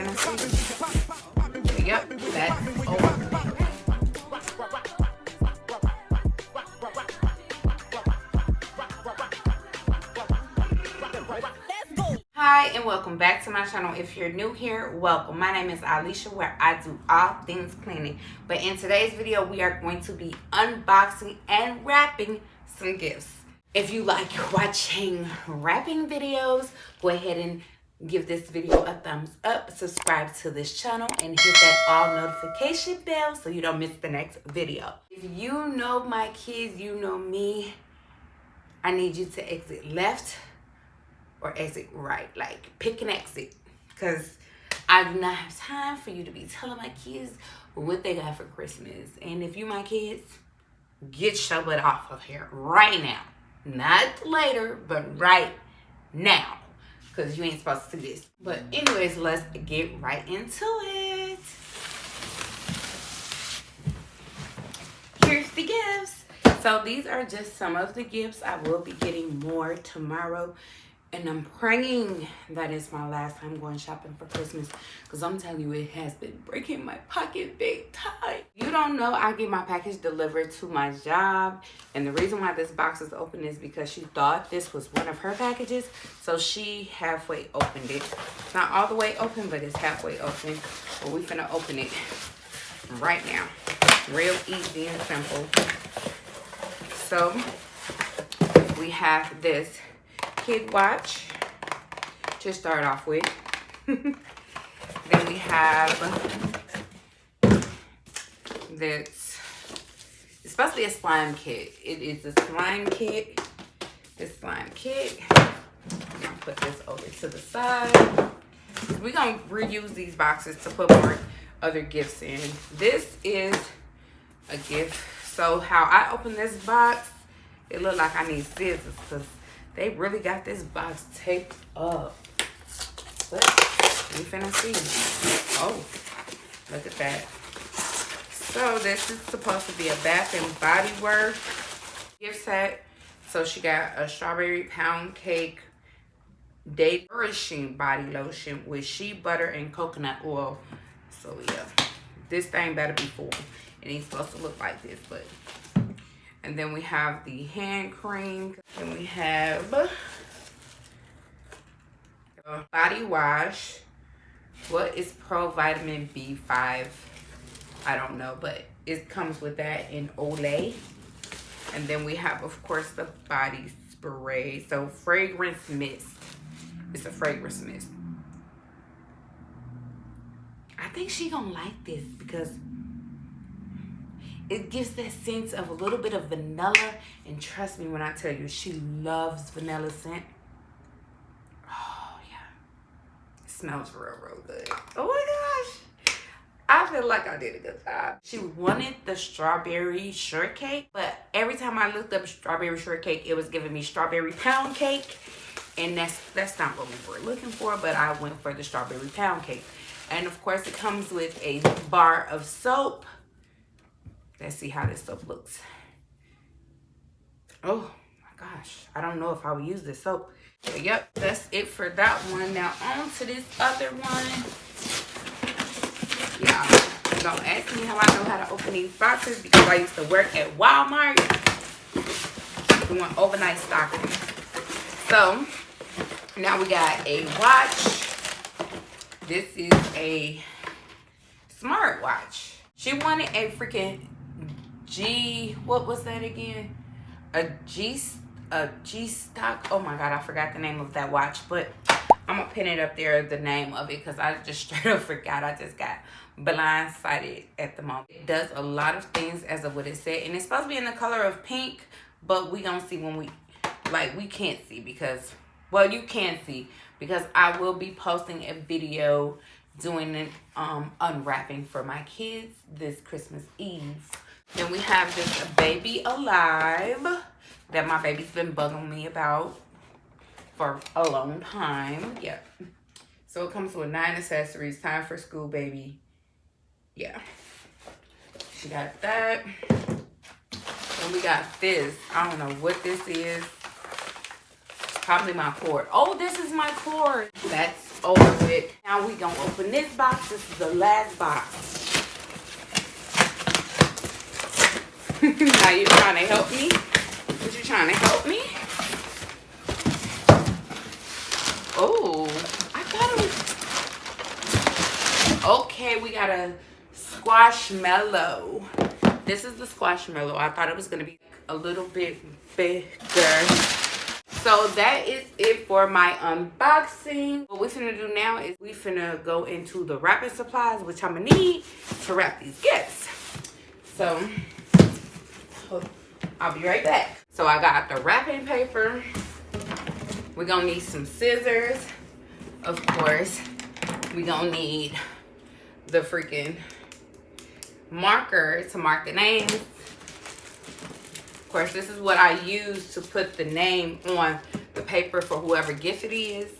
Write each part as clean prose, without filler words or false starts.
finna see. Yep, that's over. Hi and welcome back to my channel. If you're new here, welcome. My name is Alicia, where I do all things cleaning. But in today's video, we are going to be unboxing and wrapping some gifts. If you like watching wrapping videos, go ahead and give this video a thumbs up, subscribe to this channel, and hit that all notification bell so you don't miss the next video. If you know my kids, you know me. I need you to exit left or exit right. Like, pick an exit, because I do not have time for you to be telling my kids what they got for Christmas. And if you my kids, get your butt off of here right now. Not later, but right now, because you ain't supposed to do this. But anyways, let's get right into it. Here's the gifts. So these are just some of the gifts. I will be getting more tomorrow. And I'm praying that it's my last time going shopping for Christmas, because I'm telling you, it has been breaking my pocket big time. You don't know, I get my package delivered to my job. And the reason why this box is open is because she thought this was one of her packages. So she halfway opened it. It's not all the way open, but it's halfway open. But we finna open it right now. Real easy and simple. So we have this kid watch to start off with. Then we have this. It's supposed to be a slime kit. It is a slime kit. This slime kit. I'm gonna put this over to the side. We're gonna reuse these boxes to put more other gifts in. This is a gift. So how I open this box, it looked like I need scissors, because they really got this box taped up. But we finna see. Oh, look at that. So this is supposed to be a Bath and Body Works gift set. So she got a strawberry pound cake, day nourishing body lotion with shea butter and coconut oil. So yeah, this thing better be full. It ain't supposed to look like this, but. And then we have the hand cream. And we have a body wash. What is Pro Vitamin B5? I don't know, but it comes with that in Olay. And then we have, of course, the body spray. So fragrance mist. It's a fragrance mist. I think she gonna like this because it gives that sense of a little bit of vanilla. And trust me when I tell you, she loves vanilla scent. Oh, yeah. It smells real, real good. Oh, my gosh. I feel like I did a good job. She wanted the strawberry shortcake, but every time I looked up strawberry shortcake, it was giving me strawberry pound cake. And that's not what we were looking for, but I went for the strawberry pound cake. And, of course, it comes with a bar of soap. Let's see how this soap looks. Oh my gosh. I don't know if I would use this soap. But yep, that's it for that one. Now on to this other one. Yeah, don't ask me how I know how to open these boxes, because I used to work at Walmart doing overnight stocking. So now we got a watch. This is a smart watch. She wanted a freaking what was that again? A G stock. Oh my god, I forgot the name of that watch, but I'm gonna pin it up there, the name of it, because I just straight up forgot. I just got blindsided at the moment. It does a lot of things as of what it said, and it's supposed to be in the color of pink, but we gonna see when we can't see, because, well, you can see, because I will be posting a video doing an unwrapping for my kids this Christmas Eve. Then we have this Baby Alive that my baby's been bugging me about for a long time. Yeah. So it comes with 9 accessories. Time for school, baby. Yeah. She got that. And we got this. I don't know what this is. It's probably my cord. Oh, this is my cord. That's over with. Now we gonna open this box. This is the last box. Now you're trying to help me? What you trying to help me? Oh, I thought it was... Okay, we got a squashmallow. This is the squashmallow. I thought it was going to be a little bit bigger. So that is it for my unboxing. What we're finna do now is we finna go into the wrapping supplies, which I'm gonna need to wrap these gifts. So I'll be right back. So I got the wrapping paper. We're gonna need some scissors, of course. We're gonna need the freaking marker to mark the names. Of course, this is what I use to put the name on the paper for whoever gift it is.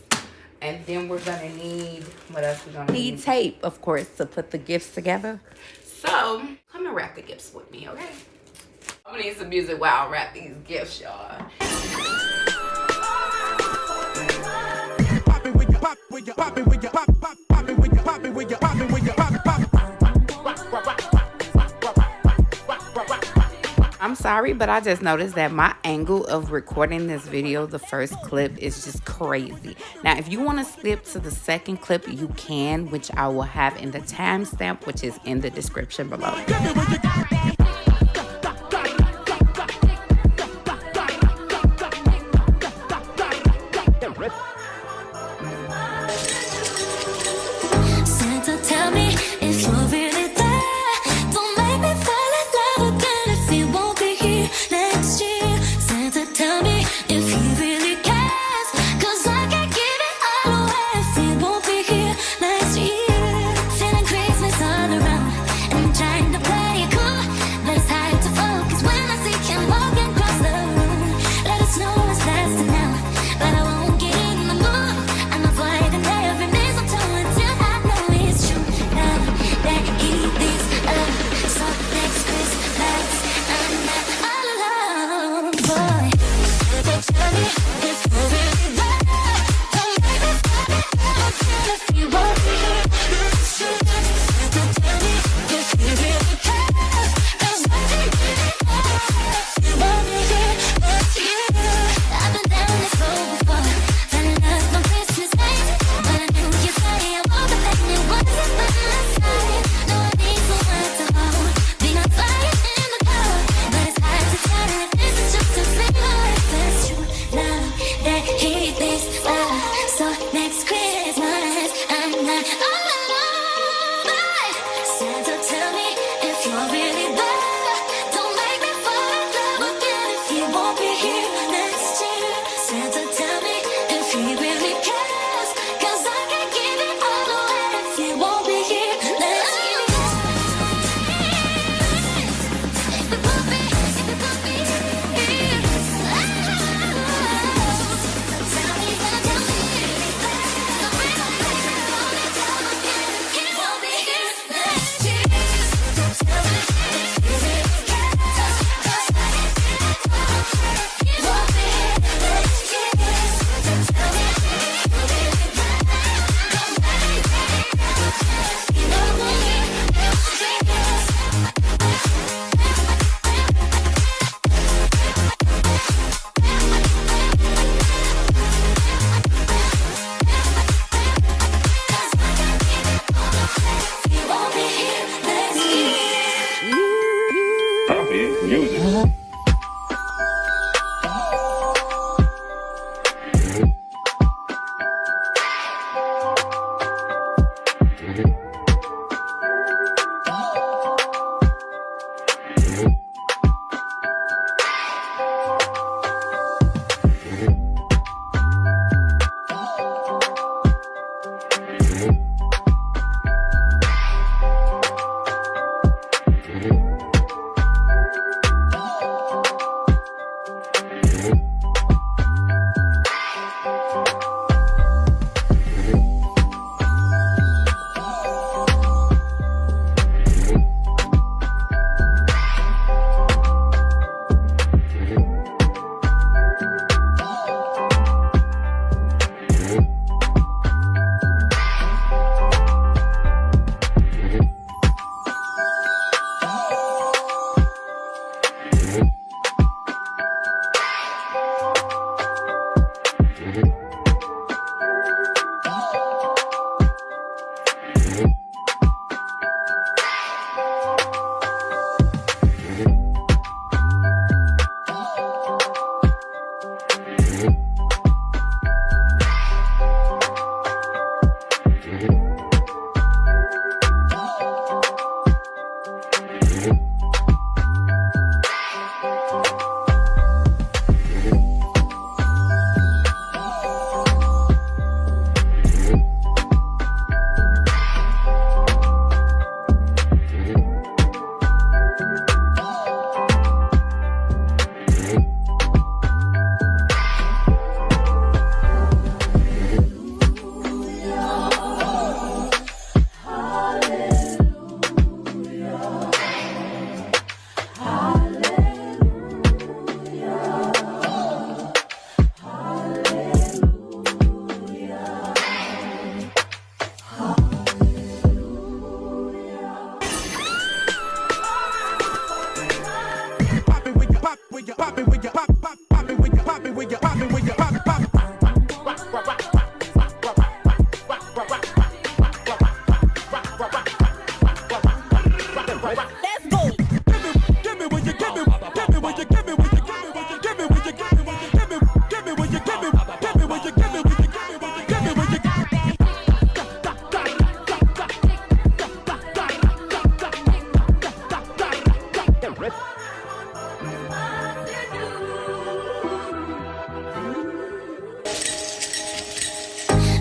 And then we're gonna need, what else we're gonna need? Tape, of course, to put the gifts together. So come and wrap the gifts with me, okay? I'm gonna need some music while I wrap these gifts, y'all. I'm sorry, but I just noticed that my angle of recording this video, the first clip, is just crazy. Now, if you want to skip to the second clip, you can, which I will have in the timestamp, which is in the description below. But I won't get in the mood. I'm avoiding every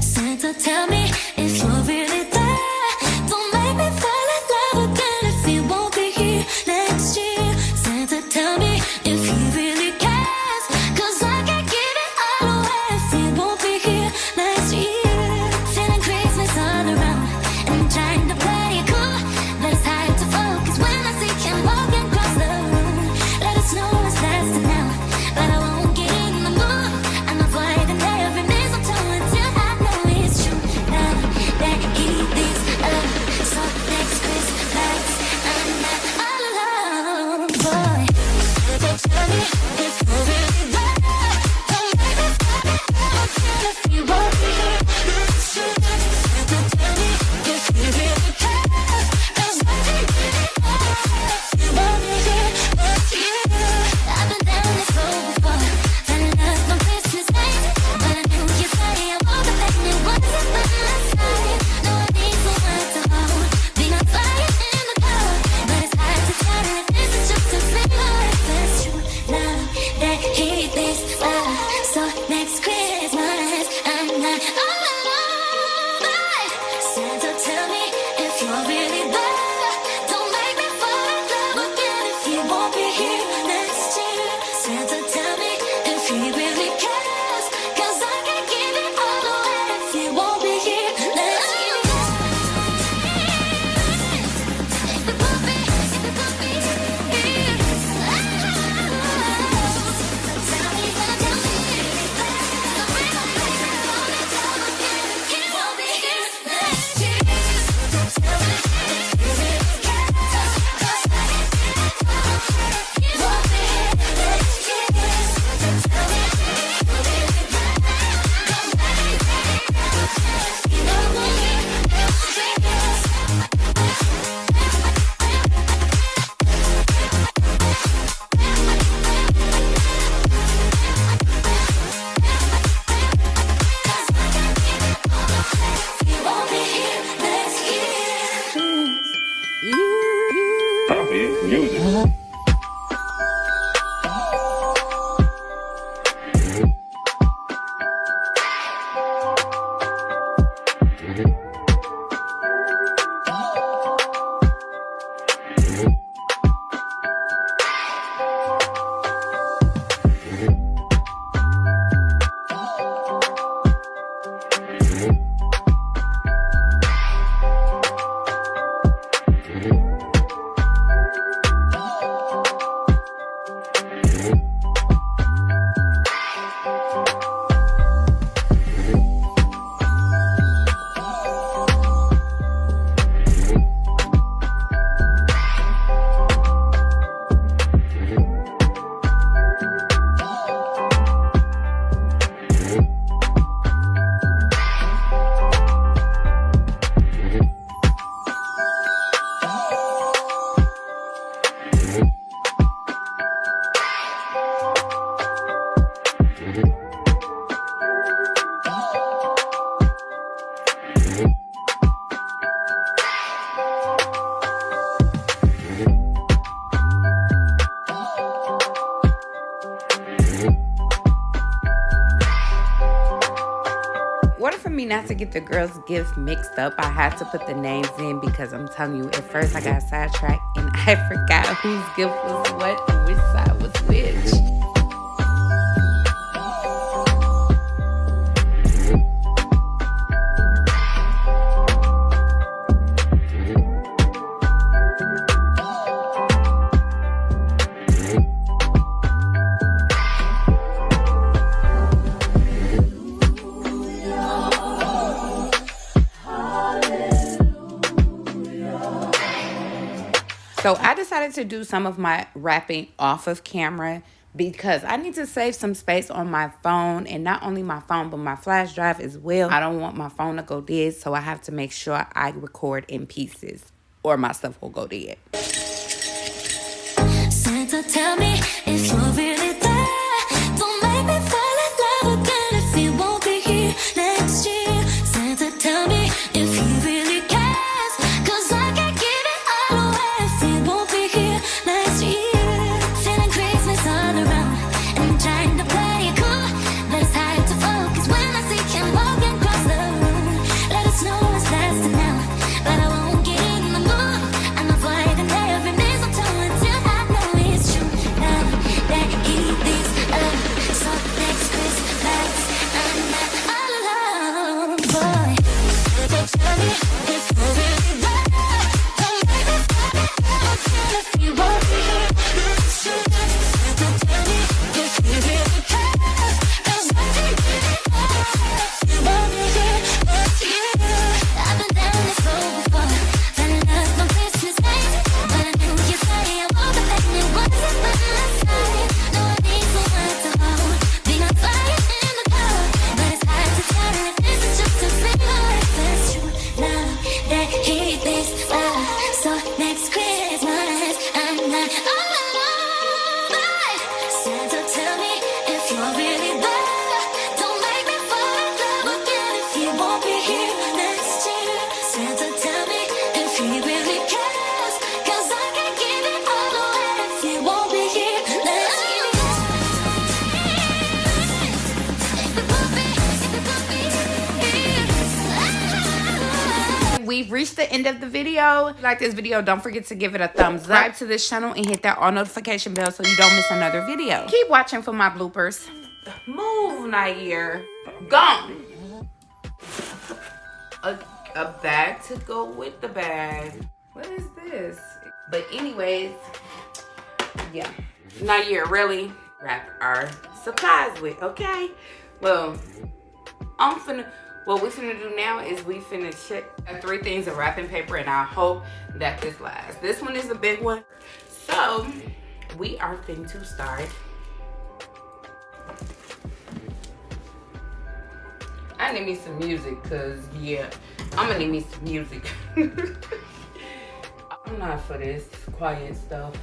Santa, tell me if you're really there. Don't make me fall in love again if you won't be here next year. Santa, tell me if he really cares, 'cause I can't give it all away if he won't be here next year. Feeling Christmas all around and trying to play it cool, but it's hard to focus when I see him walking across the room. Let us know it's lasting now, but I won't get in the mood. I'm avoiding every mistletoe until I know it's true. Now that he thinks of so next Christmas, I'm not all alone, boy. So tell me if you're really there. Don't make me fall in love again order for me not to get the girls' gifts mixed up, I had to put the names in because I'm telling you, at first I got sidetracked and I forgot whose gift was what and which side was which. So I decided to do some of my wrapping off of camera because I need to save some space on my phone, and not only my phone, but my flash drive as well. I don't want my phone to go dead, so I have to make sure I record in pieces or my stuff will go dead. Santa, tell me if you're really there. Don't make me fall in love again if you won't be here next year. Santa, tell me if he really cares, 'cause I can't give it all away if he won't be here next year. Feeling Christmas all around and trying to play it cool, but it's hard to focus when I see him walking across the room. Let us know it's lasting now, but I won't get in the mood. I'm avoiding every mistletoe until I know it's true. Now that he thinks of, so next Christmas I'm not all alone, boy. So tell me if you're really there. Don't make me fall in love again if you won't be here next year. So tell me if you really care, 'cause I can't give it all away if you won't be here next year. I've been down this road before, fell in love on Christmas night, but I knew you'd say I woke up and it wasn't by my side. No, I need someone to hold, being on fire in the dark, but it's hard to tell if this is just a fling or if it's true. Now that he thinks of, so next Christmas I'm not all alone. Santa, tell me if you're really there. Don't make me fall in love again if you won't be here next year. Santa, tell me if he really cares, 'cause I can't give it all away if you won't be here next year. If it could be here. We've reached the end of the video. If you like this video, don't forget to give it a thumbs up. Subscribe to this channel and hit that all notification bell so you don't miss another video. Keep watching for my bloopers. Move, Nair. Gone. A bag to go with the bag. What is this? But anyways, yeah. Nair, really wrap our supplies with, okay? Well, what we finna do now is we finna check 3 things of wrapping paper, and I hope that this lasts. This one is a big one. So we are finna to start. I need me some music, cause yeah, I'm gonna need me some music. I'm not for this quiet stuff.